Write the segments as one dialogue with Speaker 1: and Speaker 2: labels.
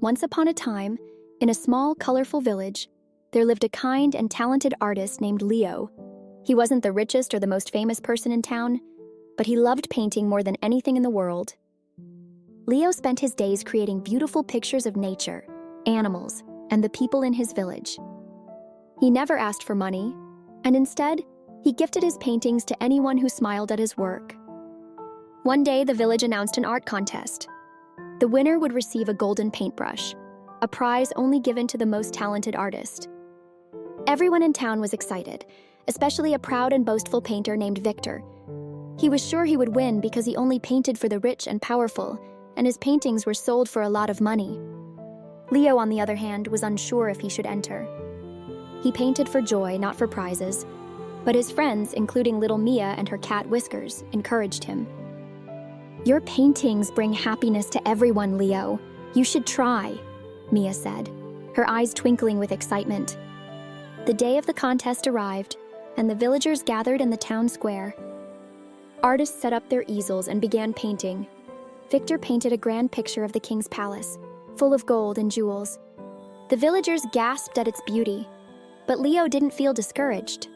Speaker 1: Once upon a time, in a small, colorful village, there lived a kind and talented artist named Leo. He wasn't the richest or the most famous person in town, but he loved painting more than anything in the world. Leo spent his days creating beautiful pictures of nature, animals, and the people in his village. He never asked for money, and instead, he gifted his paintings to anyone who smiled at his work. One day, the village announced an art contest. The winner would receive a golden paintbrush, a prize only given to the most talented artist. Everyone in town was excited, especially a proud and boastful painter named Victor. He was sure he would win because he only painted for the rich and powerful, and his paintings were sold for a lot of money. Leo, on the other hand, was unsure if he should enter. He painted for joy, not for prizes, but his friends, including little Mia and her cat Whiskers, encouraged him. "Your paintings bring happiness to everyone, Leo. You should try," Mia said, her eyes twinkling with excitement. The day of the contest arrived, and the villagers gathered in the town square. Artists set up their easels and began painting. Victor painted a grand picture of the king's palace, full of gold and jewels. The villagers gasped at its beauty, but Leo didn't feel discouraged.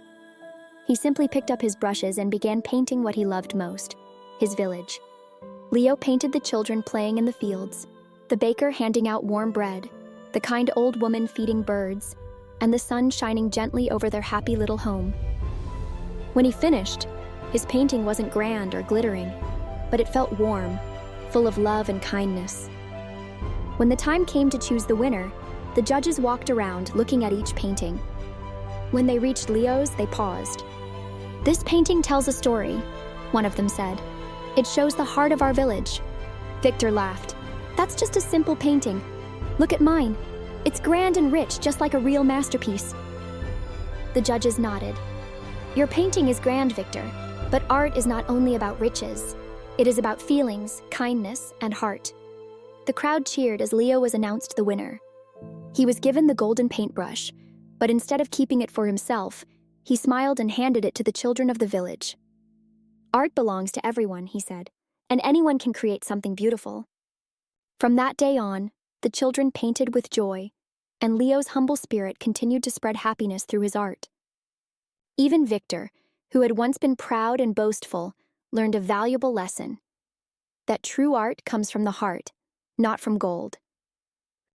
Speaker 1: He simply picked up his brushes and began painting what he loved most, his village. Leo painted the children playing in the fields, the baker handing out warm bread, the kind old woman feeding birds, and the sun shining gently over their happy little home. When he finished, his painting wasn't grand or glittering, but it felt warm, full of love and kindness. When the time came to choose the winner, the judges walked around looking at each painting. When they reached Leo's, they paused. "This painting tells a story," one of them said. "It shows the heart of our village." Victor laughed. "That's just a simple painting. Look at mine. It's grand and rich, just like a real masterpiece." The judges nodded. "Your painting is grand, Victor, but art is not only about riches. It is about feelings, kindness, and heart." The crowd cheered as Leo was announced the winner. He was given the golden paintbrush, but instead of keeping it for himself, he smiled and handed it to the children of the village. "Art belongs to everyone," he said, "and anyone can create something beautiful." From that day on, the children painted with joy, and Leo's humble spirit continued to spread happiness through his art. Even Victor, who had once been proud and boastful, learned a valuable lesson: that true art comes from the heart, not from gold.